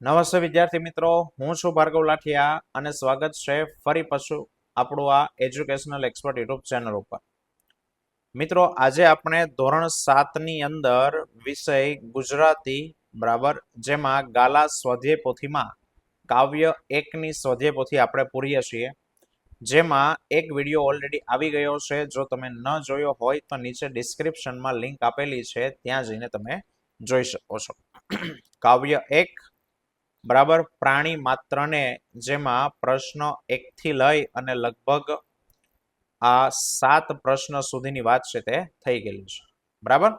નમસ્તે વિદ્યાર્થી મિત્રો, હું છું ભાર્ગવ લાઠિયા અને સ્વાગત છે ફરી પાછું આપણું આ એજ્યુકેશનલ એક્સપર્ટ યુટ્યુબ ચેનલ ઉપર. મિત્રો, આજે આપણે ધોરણ 7 ની અંદર વિષય ગુજરાતી બરાબર, જેમાં ગાલા સ્વાધ્યાય પોથીમાં કાવ્ય 1 ની સ્વાધ્યાય પોથી આપણે પૂરીએ છીએ, જેમાં એક વિડીયો ઓલરેડી આવી ગયો છે. જો તમે ન જોયો હોય તો નીચે ડિસ્ક્રિપ્શનમાં લિંક આપેલી છે, ત્યાં જઈને તમે જોઈ શકો છો. કાવ્ય 1 બરાબર, પ્રાણી માત્રને, જેમાં પ્રશ્ન 1 થી લઈ અને લગભગ આ 7 પ્રશ્ન સુધીની વાત છે તે થઈ ગયેલી છે. બરાબર,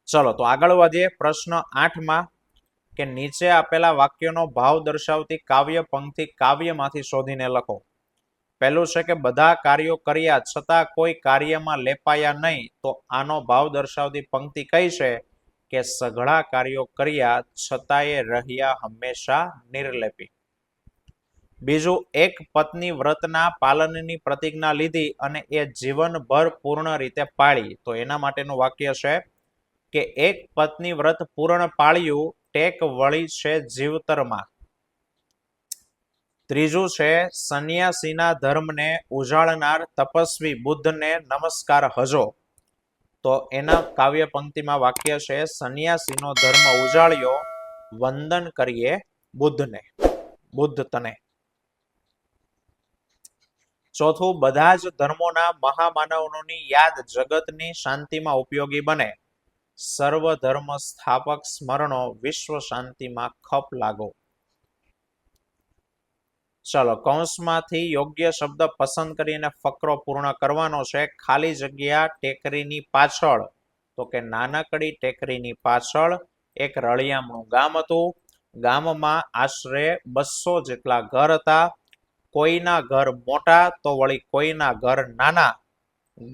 ચલો તો આગળ વધીએ. પ્રશ્ન 8માં કે નીચે આપેલા વાક્યનો ભાવ દર્શાવતી કાવ્ય પંક્તિ કાવ્યમાંથી શોધીને લખો. પહેલું છે કે બધા કાર્યો કર્યા છતાં કોઈ કાર્યમાં લેપાયા નહીં, તો આનો ભાવ દર્શાવતી પંક્તિ કઈ છે? કે સઘળા કાર્યો કર્યા છતાંય રહ્યા હંમેશા નિર્લેપી. બીજું, એક પત્ની વ્રતના પાલનની પ્રતિજ્ઞા લીધી અને એ જીવનભર પૂર્ણ રીતે પાળી, તો એના માટેનું વાક્ય છે કે એક પત્ની વ્રત પૂર્ણ પાળ્યું, ટેક વળી છે જીવતરમાં. ત્રીજું છે સંન્યાસીના ધર્મને ઉજાળનાર તપસ્વી બુદ્ધને નમસ્કાર હજો, તો એના કાવ્ય પંક્તિમાં વાક્ય છે સંન્યાસીનો ધર્મ ઉજાળ્યો, વંદન કરીએ બુદ્ધને, બુદ્ધ તને. ચોથું, બધા જ ધર્મોના મહામાનવોની યાદ જગતની શાંતિમાં ઉપયોગી બને, સર્વ ધર્મ સ્થાપક સ્મરણો વિશ્વ શાંતિમાં ખપ લાગો. ચલો, કૌંસમાંથી યોગ્ય શબ્દ પસંદ કરીને ફકરો પૂર્ણ કરવાનો છે. ખાલી જગ્યા ટેકરીની પાછળ, તો કે નાનકડી ટેકરીની પાછળ એક રળિયામણું ગામ હતું. ગામમાં આશરે 200 જેટલા ઘર હતા. કોઈના ઘર મોટા તો વળી કોઈના ઘર નાના.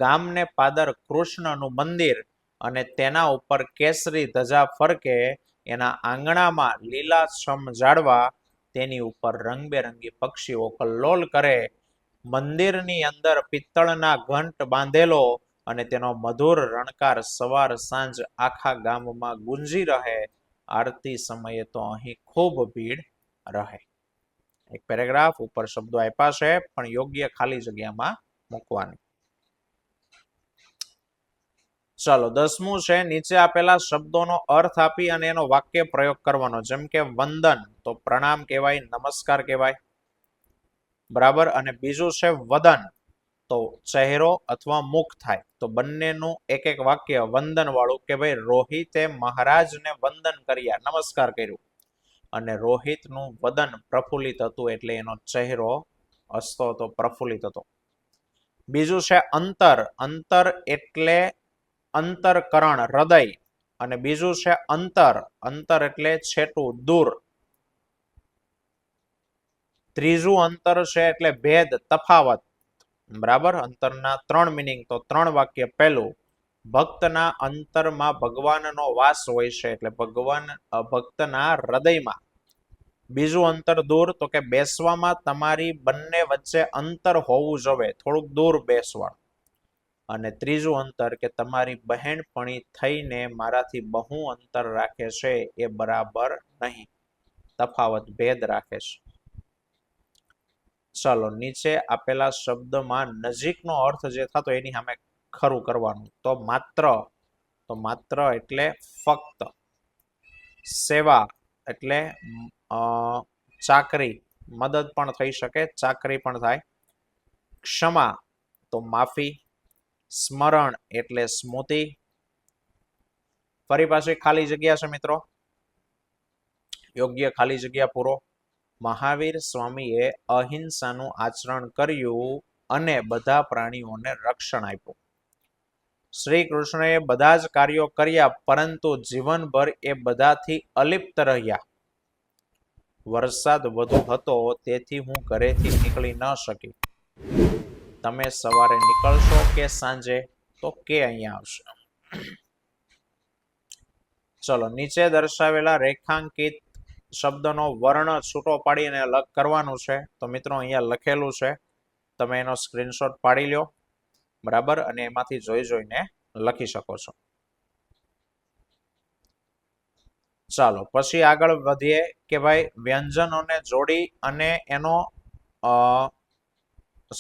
ગામને પાદર કૃષ્ણનું મંદિર અને તેના ઉપર કેસરી ધજા ફરકે. એના આંગણામાં લીલાછમ ઝાડવા, તેની ઉપર રંગબેરંગી પક્ષીઓ કલ્લોલ કરે. મંદિરની અંદર પિત્તળના ઘંટ બાંધેલો અને તેનો મધુર રણકાર સવાર સાંજ આખા ગામમાં ગુંજી રહે. આરતી સમયે તો અહીં ખૂબ ભીડ રહે. એક પેરેગ્રાફ ઉપર શબ્દો આપ્યા છે, પણ યોગ્ય ખાલી જગ્યામાં મૂકવાની. ચાલો, 10મું છે નીચે આપેલા શબ્દોનો અર્થ આપી અને એનો વાક્ય પ્રયોગ કરવાનો. જેમ કે વંદન, તો પ્રણામ કહેવાય, નમસ્કાર કહેવાય. બરાબર, અને બીજું છે વદન, તો ચહેરો અથવા મુખ થાય. તો બંનેનું એક એક વાક્ય વંદન વાળું કે ભાઈ રોહિતે મહારાજને વંદન કર્યા, નમસ્કાર કર્યું. અને રોહિતનું વદન પ્રફુલ્લિત હતું, એટલે એનો ચહેરો હસતો હતો, પ્રફુલ્લિત હતો. બીજું છે અંતર, અંતર એટલે અંતરકરણ, હૃદય. અને બીજું છે અંતર, અંતર એટલે છેટું, દૂર. ત્રીજું અંતર છે એટલે ભેદ, તફાવત. બરાબર, અંતરના 3 મિનિંગ, તો 3 વાક્ય. પહેલું, ભક્તના અંતરમાં ભગવાનનો વાસ હોય છે, એટલે ભગવાન ભક્તના હૃદયમાં. બીજું અંતર દૂર, તો કે બેસવામાં તમારી બંને વચ્ચે અંતર હોવું જોઈએ, થોડુંક દૂર બેસવા. અને ત્રીજું અંતર કે તમારી બહેનપણી થઈને મારાથી બહુ અંતર રાખે છે, એ બરાબર નહીં, તફાવત, ભેદ રાખે છે. ચાલો, નીચે આપેલા શબ્દમાં નજીકનો અર્થ જે થતો એની સામે ખરું કરવાનું. તો માત્ર, તો માત્ર એટલે ફક્ત. સેવા એટલે ચાકરી, મદદ પણ થઈ શકે, ચાકરી પણ થાય. ક્ષમા તો માફી. સ્મરણ એટલે સ્મૃતિ. ફરી પાછી ખાલી જગ્યા છે મિત્રો, યોગ્ય ખાલી જગ્યા પૂરો. મહાવીર સ્વામીએ અહિંસાનું આચરણ કર્યું અને બધા પ્રાણીઓને રક્ષણ આપ્યું. શ્રી કૃષ્ણએ બધા જ કાર્યો કર્યા, પરંતુ જીવનભર એ બધાથી અલિપ્ત રહ્યા. વરસાદ વધુ હતો, તેથી હું ઘરેથી નીકળી ન શકી. તમે સવારે નીકળશો કે સાંજે? તો કે અહીંયા આવશે. ચલો, નીચે દર્શાવેલા રેખાંકિત શબ્દનો વર્ણ છૂટો પાડીને અલગ કરવાનું છે. તો મિત્રો અહીંયા લખેલું છે, તમે એનો સ્ક્રીનશોટ પાડી લો. બરાબર, અને એમાંથી જોઈને લખી શકો છો. ચાલો પછી આગળ વધીએ કે ભાઈ વ્યંજનોને જોડી અને એનો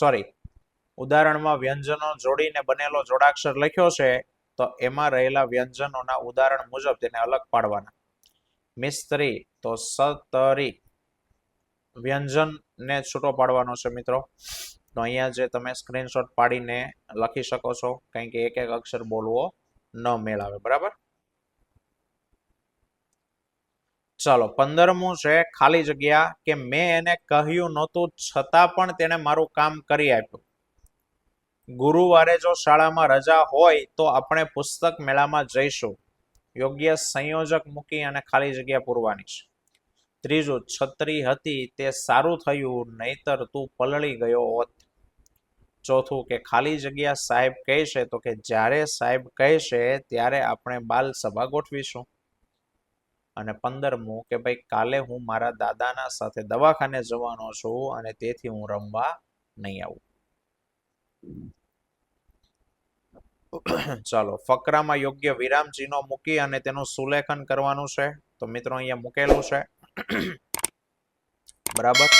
સોરી ઉદાહરણમાં વ્યંજનો જોડીને બનેલો જોડાક્ષર લખ્યો છે તો એમાં રહેલા વ્યંજનોના ઉદાહરણ મુજબ તેને અલગ પાડવાના. મિસ્ત્રી તો સતરી વ્યંજન ને છૂટો પાડવાનો છે મિત્રો. તો અહીંયા જે તમે સ્ક્રીનશોટ પાડીને લખી શકો છો, કારણ કે એક એક અક્ષર બોલવો ન મેળાવે. બરાબર. ચાલો 15મું છે ખાલી જગ્યા કે મેં એને કહ્યું નહોતું છતાં પણ તેને મારું કામ કરી આપ્યું. ગુરુવારે જો શાળામાં રજા હોય તો આપણે પુસ્તક મેળામાં જઈશું. યોગ્ય સંયોજક મૂકી અને ખાલી જગ્યા પૂરવાની છે. ત્રીજું છત્રી હતી તે સારું થયું નહીતર તું પલળી ગયો હોત. ચોથું કે ખાલી જગ્યા સાહેબ કહેશે તો કે જ્યારે સાહેબ કહેશે ત્યારે આપણે બાલ સભા ગોઠવીશું. અને 15મું કે ભાઈ કાલે હું મારા દાદાના સાથે દવાખાને જવાનો છું અને તેથી હું રમવા નહીં આવું. ચાલો ફકરામાં યોગ્ય વિરામ ચિહ્નો મૂકી અને તેનું સુલેખન કરવાનું છે. તો મિત્રો અહીંયા મૂકેલું છે. બરાબર.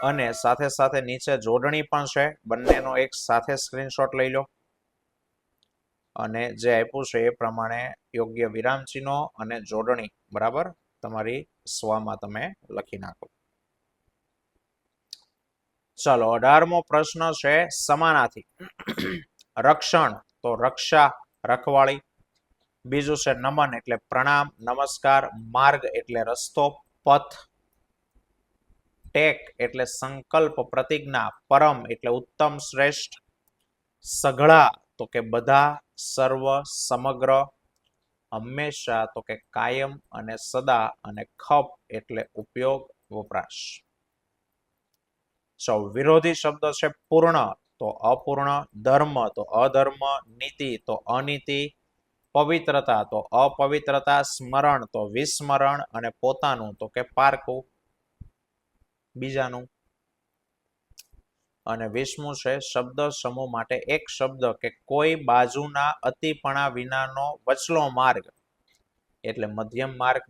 અને સાથે સાથે નીચે જોડણી પણ છે. બંનેનો એક સાથે સ્ક્રીનશોટ લઈ લો અને જે આપ્યું છે એ પ્રમાણે યોગ્ય વિરામ ચિહ્નો અને જોડણી બરાબર તમારી સ્વમાં તમે લખી નાખો. ચાલો 18મો પ્રશ્ન છે સમાનાર્થી. રક્ષણ તો રક્ષા રખવાળી. બીજું છે નમન એટલે પ્રણામ નમસ્કાર. માર્ગ એટલે રસ્તો પથ. ટેક એટલે સંકલ્પ પ્રતિજ્ઞા. પરમ એટલે ઉત્તમ શ્રેષ્ઠ. સઘળા તો કે બધા સર્વ સમગ્ર. હંમેશા તો કે કાયમ અને સદા. અને ખપ એટલે ઉપયોગ વપરાશ. વિરોધી શબ્દ છે પૂર્ણ તો અપૂર્ણ. ધર્મ તો અધર્મ. નીતિ તો અનીતિ. પવિત્રતા તો અપવિત્રતા. સ્મરણ તો વિસ્મરણ. અને પોતાનું તો કે પારકું બીજાનું. અને 20મું છે શબ્દ સમૂહ માટે એક શબ્દ કે કોઈ બાજુના અતિપણા વિનાનો વચલો માર્ગ એટલે મધ્યમ માર્ગ.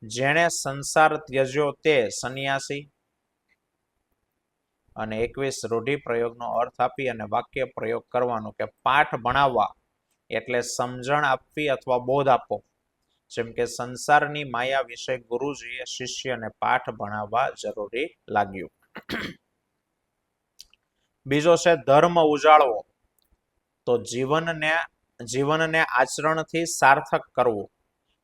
જેણે સંસાર ત્યજ્યો તે સંન્યાસી. અને 21 રૂઢિપ્રયોગનો અર્થ આપી અને વાક્ય પ્રયોગ કરવાનો કે પાઠ ભણાવવા એટલે સમજણ આપવી અથવા બોધ આપવો. જેમ કે સંસારની માયા વિશે ગુરુજીએ શિષ્યને પાઠ ભણાવવા જરૂરી લાગ્યું. બીજો છે ધર્મ ઉજાળવો તો જીવનને આચરણથી સાર્થક કરવું.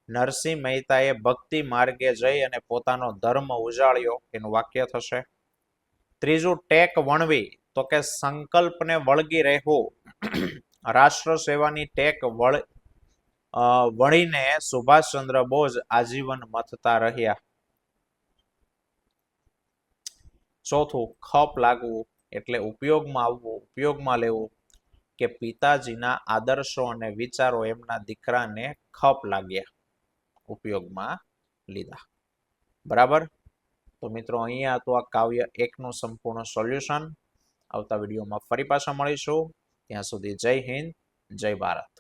નરસિંહ મહેતાએ ભક્તિ માર્ગે જઈ અને પોતાનો ધર્મ ઉજાળ્યો એનું વાક્ય થશે. ત્રીજું ટેક વણવી તો કે સંકલ્પને વળગી રહેવું. રાષ્ટ્ર સેવાની ટેક વળીને સુભાષચંદ્ર બોઝ આજીવન મથતા રહ્યા. ચોથું ખપ લાગવું એટલે ઉપયોગમાં આવવું ઉપયોગમાં લેવું કે પિતાજીના આદર્શો અને વિચારો એમના દીકરાને ખપ લાગ્યા ઉપયોગમાં લીધા. બરાબર. તો મિત્રો અહીંયા હતું આ કાવ્ય 1નું સંપૂર્ણ સોલ્યુશન. આવતા વિડીયોમાં ફરી પાછા મળીશું. ત્યાં સુધી જય હિન્દ જય ભારત.